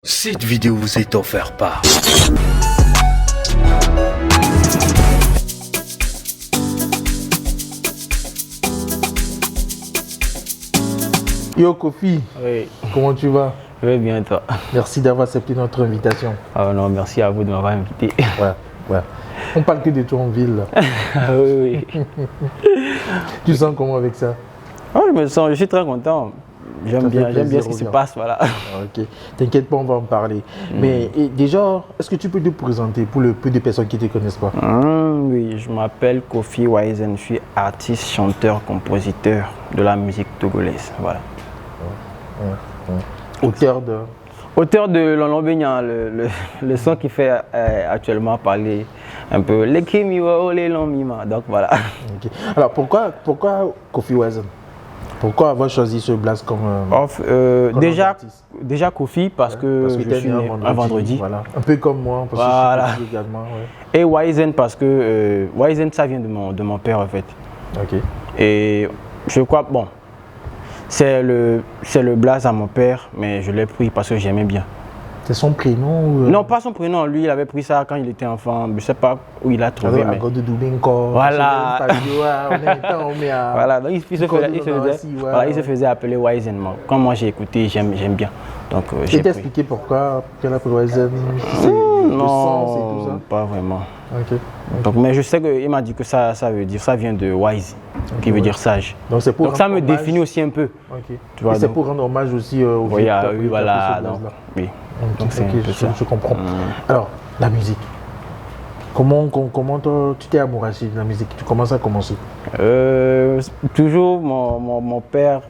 Cette vidéo vous est offerte par Yo Kofi, Oui, comment tu vas? je vais bien toi. Merci d'avoir accepté notre invitation. Ah non, merci à vous de m'avoir invité. Ouais. On parle que de toi en ville. Là. Oui. Tu sens comment avec ça? Oh, je suis très content. J'aime bien ce qui se passe, voilà. Ok, t'inquiète pas, on va en parler. Mais déjà, est-ce que tu peux te présenter pour le peu de personnes qui ne te connaissent pas? Oui, je m'appelle Kofi Waizen, je suis artiste, chanteur, compositeur de la musique togolaise, voilà. Auteur de Lolo Benya, le son qui fait actuellement parler un peu les Kimiwa, oh les Lomima, donc voilà. Ok. Alors pourquoi Kofi Waizen? Pourquoi avoir choisi ce blast comme déjà Kofi parce que je suis né un vendredi. Voilà. Un peu comme moi, parce Voilà. que je suis Kofi également. Ouais. Et Waizen parce que Waizen ça vient de mon père en fait. Ok. Et je crois, bon, c'est le blaze à mon père, mais je l'ai pris parce que j'aimais bien. C'est son prénom ou Non, pas son prénom, lui il avait pris ça quand il était enfant, je sais pas où il a trouvé. À God de Doubinko. Voilà. Voilà, donc il se faisait appeler Waizen. Quand moi j'ai écouté, j'aime bien. Donc j'ai t'ai expliqué pourquoi elle a pris Waizen? Non, et tout ça? pas vraiment. Ok. Donc, mais je sais qu'il m'a dit que ça vient de wise, qui veut dire sage. Donc ça me définit aussi un peu. Ok. Tu vois, c'est pour rendre hommage aussi au oui, voilà. Oui. Donc c'est un peu ça. Je comprends. Alors, la musique. Comment tu t'es amouraché de la musique? Tu commences à commencer? Toujours mon père,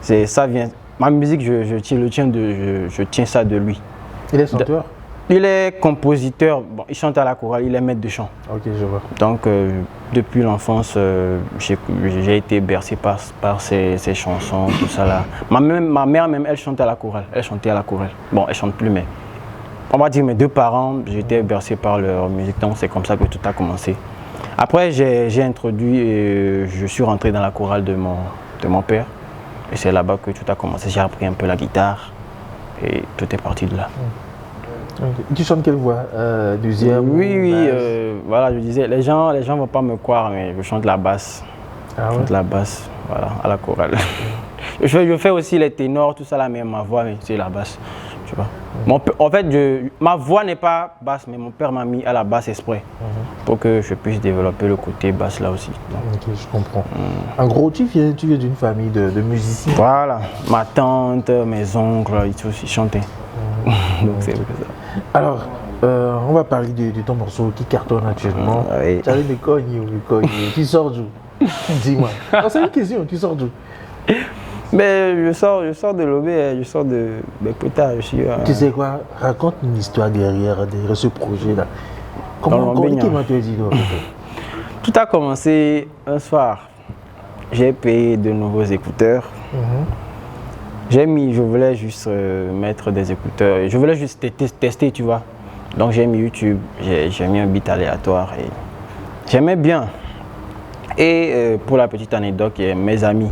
ça vient. Ma musique, je tiens ça de lui. Il est chanteur? Il est compositeur, bon, il chante à la chorale, il est maître de chant. Ok, je vois. Donc, depuis l'enfance, j'ai été bercé par ses chansons, tout ça là. Ma mère même, elle chante à la chorale. Elle chantait à la chorale. Bon, elle chante plus, mais on va dire mes deux parents, j'étais bercé par leur musique. Donc, c'est comme ça que tout a commencé. Après, j'ai introduit et je suis rentré dans la chorale de mon père. Et c'est là-bas que tout a commencé. J'ai appris un peu la guitare et tout est parti de là. Okay. Tu chantes quelle voix? Deuxième? Oui, voilà, je disais, les gens ne vont pas me croire, mais je chante la basse. Ah ouais? Je chante la basse, voilà, à la chorale. je fais aussi les ténors, tout ça là, mais ma voix, c'est la basse. Tu vois. En fait, ma voix n'est pas basse, mais mon père m'a mis à la basse exprès pour que je puisse développer le côté basse là aussi. Ok, je comprends. En gros, tu viens d'une famille de musiciens. Voilà, ma tante, mes oncles, ils aussi chantaient. Donc c'est ça. Alors, on va parler de ton morceau qui cartonne actuellement. Oui. Tu allais me cogner. Tu sors d'où? Dis-moi. C'est une question, tu sors d'où? Mais je sors de l'Obé, je sors de Bekpota. Tu sais quoi? Raconte une histoire derrière ce projet-là. Comment tu dit? Tout a commencé un soir. J'ai payé de nouveaux écouteurs. Je voulais juste mettre des écouteurs. Je voulais juste tester, tu vois. Donc j'ai mis YouTube, j'ai mis un beat aléatoire et j'aimais bien. Et pour la petite anecdote, mes amis.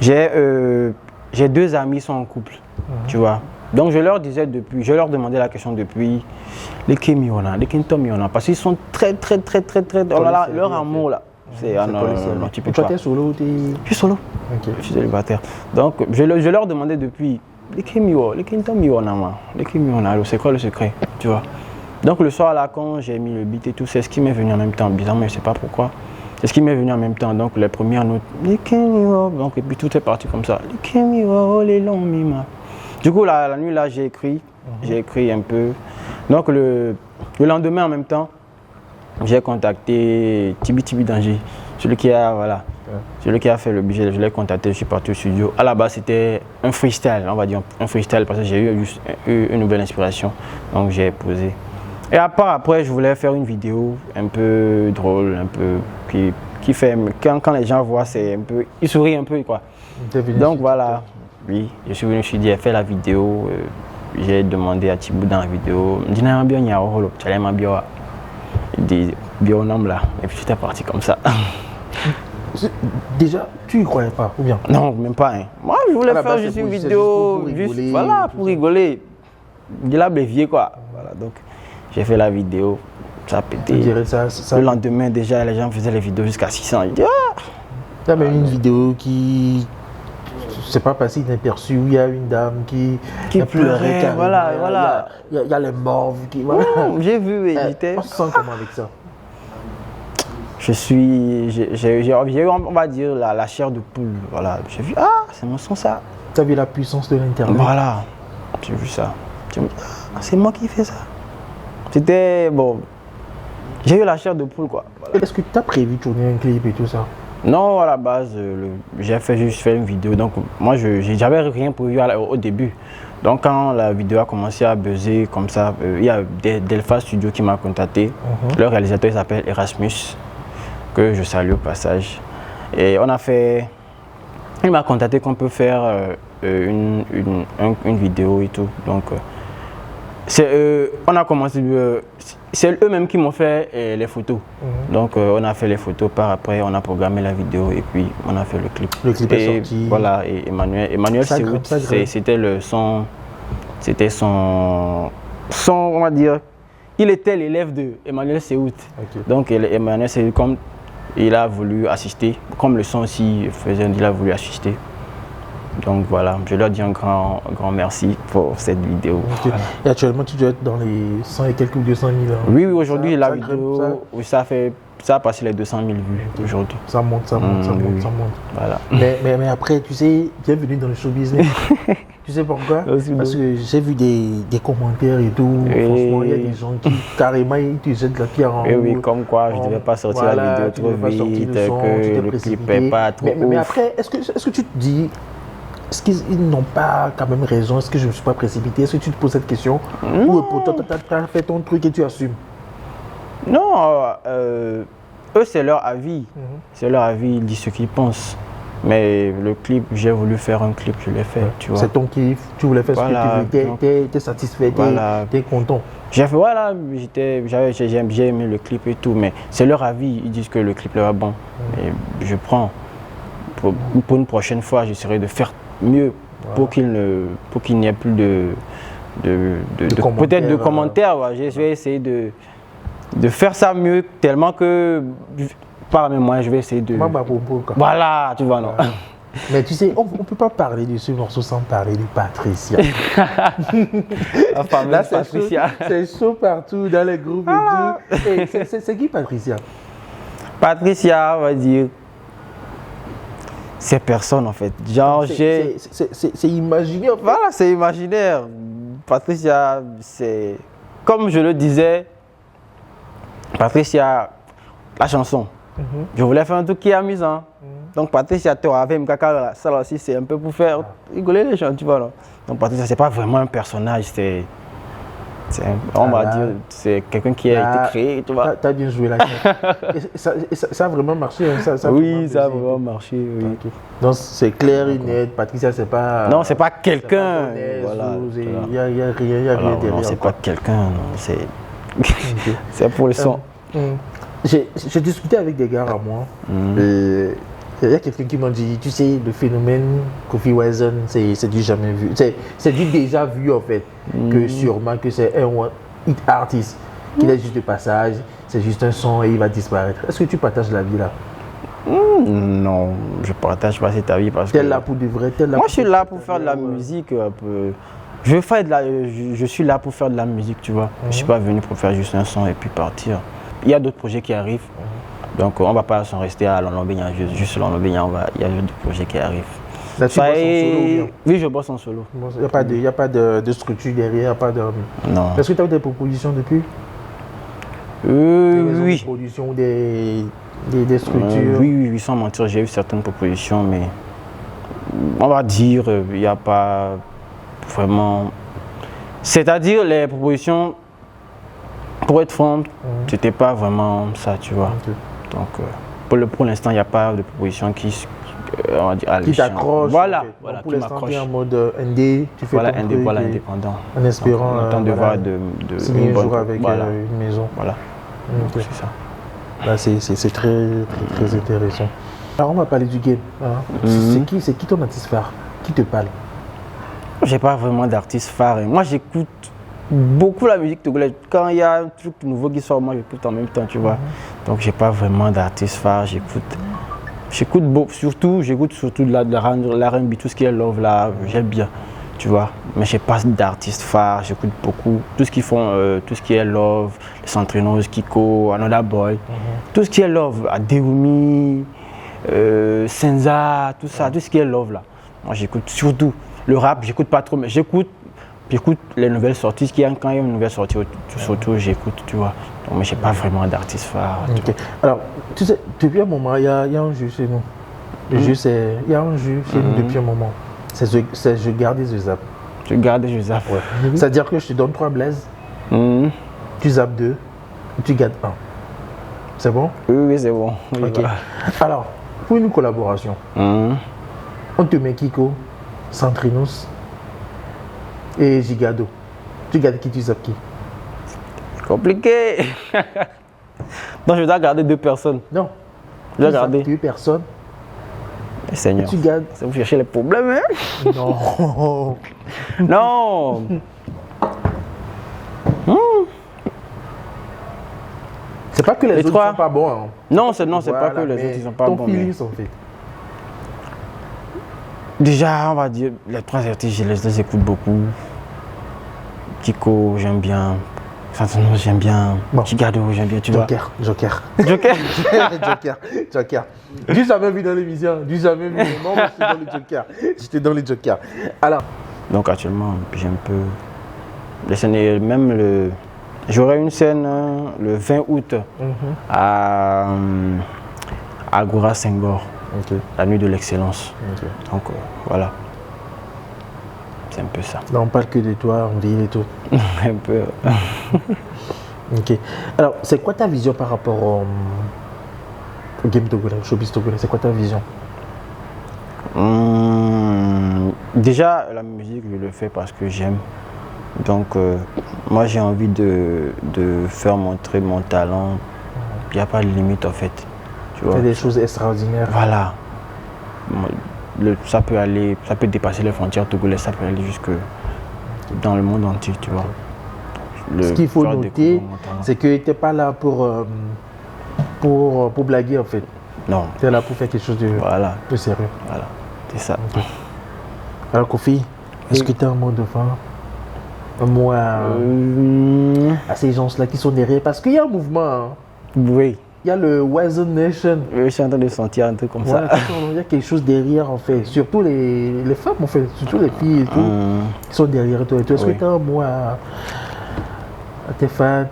J'ai deux amis qui sont en couple, tu vois. Donc je leur demandais la question depuis les Kemiona, les Kintomiona, parce qu'ils sont très, leur amour là. C'est non, tu peux pas. Tu es solo? Je suis solo. Okay. Je suis célibataire. Donc je leur demandais depuis les Kintomiona, c'est quoi le secret, tu vois. Donc le soir là, quand j'ai mis le beat et tout, c'est ce qui m'est venu en même temps, bizarrement, je sais pas pourquoi. C'est ce qui m'est venu en même temps, donc les premières notes, donc et puis tout est parti comme ça. Les longs mima. Du coup la nuit là j'ai écrit un peu. Donc le lendemain en même temps, j'ai contacté Tibi Danger, celui qui a fait le budget, je l'ai contacté, je suis parti au studio. À la base c'était un freestyle, on va dire un freestyle parce que j'ai eu une nouvelle inspiration, donc j'ai posé. Et après, je voulais faire une vidéo un peu drôle, un peu qui fait, quand les gens voient, c'est un peu, ils sourient un peu quoi. Donc voilà, oui, je suis venu, je me suis dit, fait la vidéo, j'ai demandé à Thibou dans la vidéo, il dit, bio là, et puis c'était parti comme ça. Déjà, tu y croyais pas, ou bien? Non, même pas. Hein. Moi, je voulais faire juste une vidéo, juste, voilà, pour rigoler. de la bévier quoi. Voilà, donc j'ai fait la vidéo, ça a pété. Tu dirais ça. Le lendemain déjà, les gens faisaient les vidéos jusqu'à 600. Je dis, ah! Il y a même une vidéo qui. C'est pas passé inaperçu où il y a une dame qui pleurait, carrément. voilà. Il y a les morts qui. Voilà. J'ai vu, et j'étais. On se sent comment avec ça? J'ai eu, on va dire, la chair de poule. Voilà, j'ai vu, ah, c'est mon son ça. Tu as vu la puissance de l'internet? Voilà, j'ai vu ça. J'ai dit, ah, c'est moi qui fais ça. C'était bon. J'ai eu la chair de poule quoi. Voilà. Est-ce que tu as prévu de tourner un clip et tout ça? Non, à la base, j'ai juste fait une vidéo. Donc, moi, j'avais rien prévu au début. Donc, quand la vidéo a commencé à buzzer comme ça, il y a Delpha Studio qui m'a contacté. Le réalisateur il s'appelle Erasmus, que je salue au passage. Et on a fait. Il m'a contacté qu'on peut faire une vidéo et tout. Donc, on a commencé. C'est eux-mêmes qui m'ont fait les photos. Donc on a fait les photos, par après on a programmé la vidéo et puis on a fait le clip. Le clip est sorti. Voilà, et Emmanuel Seout, c'était le son, c'était son, on va dire, il était l'élève de Emmanuel Seout. Okay. Donc Emmanuel Seout, comme il a voulu assister, comme le son aussi faisait, il a voulu assister. Donc voilà, je leur dis un grand merci pour cette vidéo. Okay. Voilà. Et actuellement, tu dois être dans les 100 et quelques 200 000 hein. Oui, aujourd'hui, la vidéo, ça a passé les 200 000 vues aujourd'hui. Ça monte, ça monte. Voilà. Mais après, tu sais, bienvenue dans le show business. Tu sais pourquoi? Parce que j'ai vu des commentaires et tout. Franchement, il y a des gens qui carrément ils te jettent la pierre en haut. Oui, comme quoi je ne devais pas sortir la vidéo trop vite, que le clip n'est pas trop ouf. Mais après, est-ce que tu te dis... Est-ce qu'ils n'ont pas quand même raison? Est-ce que je ne me suis pas précipité? Est-ce que tu te poses cette question? Ou pour toi, tu as fait ton truc et tu assumes? Non, eux, c'est leur avis. C'est leur avis, ils disent ce qu'ils pensent. Mais le clip, j'ai voulu faire un clip, je l'ai fait. C'est ton kiff, tu voulais faire ce que tu veux, tu es satisfait, tu es content. J'ai fait, voilà, j'ai aimé le clip et tout, mais c'est leur avis, ils disent que le clip est bon. Et je prends. Pour une prochaine fois, j'essaierai de faire mieux pour qu'il n'y ait plus peut-être de commentaires. Je vais essayer de faire ça mieux tellement que par mes moyens je vais essayer de voilà, tu vois. Non. Mais tu sais, on ne peut pas parler de ce morceau sans parler de Patricia. Là, Patricia, c'est chaud partout dans les groupes et tout. C'est qui Patricia? Patricia, on va dire, c'est personne en fait. Genre, c'est imaginaire. En fait. Voilà, c'est imaginaire. Patricia, c'est comme je le disais, Patricia, la chanson. Je voulais faire un truc qui est amusant. Donc Patricia, tu avais Mkaka, ça aussi c'est un peu pour faire rigoler les gens, tu vois. Non? Donc Patricia, c'est pas vraiment un personnage, on va dire, c'est quelqu'un qui a été créé, tu vois. Tu as bien joué là. Ça a vraiment marché. Hein, ça oui, ça a vraiment marché. Oui. Okay. Donc c'est clair et net. Patricia, c'est pas. Non, c'est pas quelqu'un. Voilà. Il n'y a rien derrière. Non, c'est pas quelqu'un. C'est. C'est pour le son. J'ai discuté avec des gars à moi. Il y a quelqu'un qui m'a dit, tu sais, le phénomène Kofi Wison, c'est du jamais vu. C'est du déjà vu en fait. Que sûrement que c'est un hit artiste, qu'il est juste de passage, c'est juste un son et il va disparaître. Est-ce que tu partages la vie là? Non, je partage pas cet avis parce que. T'es là pour de vrai, moi je suis là pour faire de la musique un peu. Je suis là pour faire de la musique, tu vois. Je suis pas venu pour faire juste un son et puis partir. Il y a d'autres projets qui arrivent. Donc on ne va pas s'en rester à Londobénia, juste Londobénia, il y a d'autres projets qui arrivent. Là, tu bosses en solo? Oui, je bosse en solo. Il n'y a pas de structure derrière, pas de... Non. Est-ce que tu as eu des propositions depuis? Oui. Des propositions, des structures? Oui, sans mentir, j'ai eu certaines propositions, mais on va dire, il n'y a pas vraiment... C'est-à-dire les propositions, pour être franc, c'était pas vraiment ça, tu vois. Okay. Donc, pour l'instant, il n'y a pas de proposition qui t'accroche. Voilà, okay. Voilà, pour l'instant, tu es en mode ND, tu fais ton truc indépendant. En espérant on attend de voir signer un jour avec une maison. Voilà, okay. C'est ça. Là, c'est très intéressant. Alors, on va parler du game. Hein. C'est qui ton artiste phare? Qui te parle? J'ai pas vraiment d'artiste phare. Moi, j'écoute beaucoup la musique togolaise. Quand il y a un truc nouveau qui sort, moi, j'écoute en même temps, tu vois. Donc, j'ai pas vraiment d'artiste phare. J'écoute surtout de la R&B, tout ce qui est love là, j'aime bien, tu vois. Mais j'ai pas d'artiste phare. J'écoute beaucoup tout ce qu'ils font, tout ce qui est love, les Centrinos, Kiko, Another Boy, tout ce qui est love, Adeoumi, Senza, tout ça, tout ce qui est love là. Moi, j'écoute surtout le rap. J'écoute pas trop, mais j'écoute les nouvelles sorties. Quand il y a une nouvelle sortie, surtout j'écoute, tu vois. Donc, mais j'ai pas vraiment d'artiste phare. Okay. Alors, tu sais, depuis un moment, il y a un jeu chez nous. Il y a un jeu chez nous depuis un moment. C'est je garde et je zappe. Je garde et je zappe. Ouais. C'est-à-dire que je te donne 3 blazes, tu zappes 2, tu gardes 1. C'est bon? Oui, c'est bon. Oui, ok. voilà. Alors, pour une collaboration, on te met Kiko, Centrinos et Gigado. Tu gardes qui, tu zappes qui? Compliqué. Donc je dois garder 2 personnes. Non. Je dois garder 2 personnes. Seigneur. Tu gardes. Ça vous cherchez les problèmes, hein? Non. Non. C'est pas que les autres trois. sont pas bons. Hein. Non, c'est pas que les mais autres ils sont pas ton bons. feeling Mais... sont faits. Déjà, on va dire, les 3 artistes, je les écoute beaucoup. Kiko, j'aime bien. Santono, j'aime bien. Bon. Gigado, j'aime bien, tu vois. Joker. Joker. Joker. Du jamais vu dans l'émission. Du jamais vu. Non, mais j'étais dans les Jokers. J'étais dans les Jokers. Alors. Donc actuellement, j'ai un peu. Les scènes, même j'aurai une scène le 20 août à Agora Senghor. Okay. La nuit de l'excellence. Okay. Donc voilà. C'est un peu ça. Là, on parle que de toi, on dit et tout. Un peu. Ok. Alors, c'est quoi ta vision par rapport au game togolais, au showbiz togolais? C'est quoi ta vision? Déjà, la musique, je le fais parce que j'aime. Donc, moi, j'ai envie de faire montrer mon talent. Il n'y a pas de limite, en fait. Tu vois? C'est des choses extraordinaires. Voilà. Ça peut dépasser les frontières togolaises, ça peut aller jusque dans le monde entier, tu vois. Ce qu'il faut noter, c'est que tu n'es pas là pour blaguer, en fait. Non. Tu es là pour faire quelque chose de sérieux. Voilà, c'est ça. Okay. Alors, Kofi, est-ce que tu as un mot de fin? Un mot à ces gens-là qui sont derrière? Parce qu'il y a un mouvement. Hein. Oui. Il y a le Wazon Nation. Je suis en train de sentir un truc comme ça. Il y a quelque chose derrière, en fait. Surtout les femmes, en fait. Surtout les filles et tout. Qui sont derrière toi. Est-ce que tu as un mot à tes fans?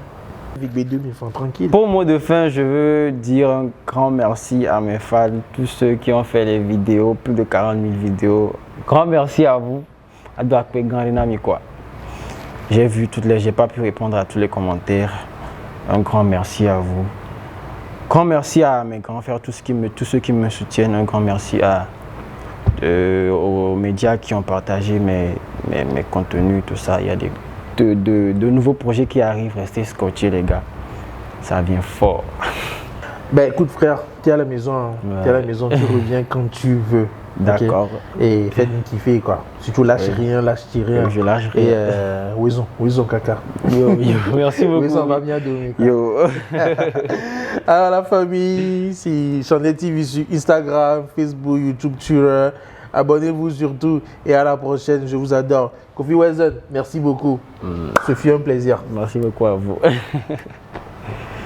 Avec mes 2000 francs, tranquille. Pour mot de fin, je veux dire un grand merci à mes fans, tous ceux qui ont fait les vidéos, plus de 40 000 vidéos. Grand merci à vous. J'ai vu j'ai pas pu répondre à tous les commentaires. Un grand merci à vous. Grand merci à mes grands frères, tous ceux qui me soutiennent. Un grand merci aux médias qui ont partagé mes contenus, tout ça. Il y a de nouveaux projets qui arrivent. Restez scotchés, les gars. Ça vient fort. Ben écoute, frère, tu es à la maison. Hein. Ouais. Tu es à la maison, tu reviens quand tu veux. D'accord. Okay? Et faites-nous kiffer, quoi. Si tu lâches rien, lâche-t-il rien. Je lâche rien. Et Wizon caca. Yo, merci beaucoup. Wizon va bien donner. Yo. Alors la famille, c'est Channel TV sur Instagram, Facebook, YouTube, Twitter. Abonnez-vous surtout et à la prochaine. Je vous adore. Kofi Wazon, merci beaucoup. Ce fut un plaisir. Merci beaucoup à vous.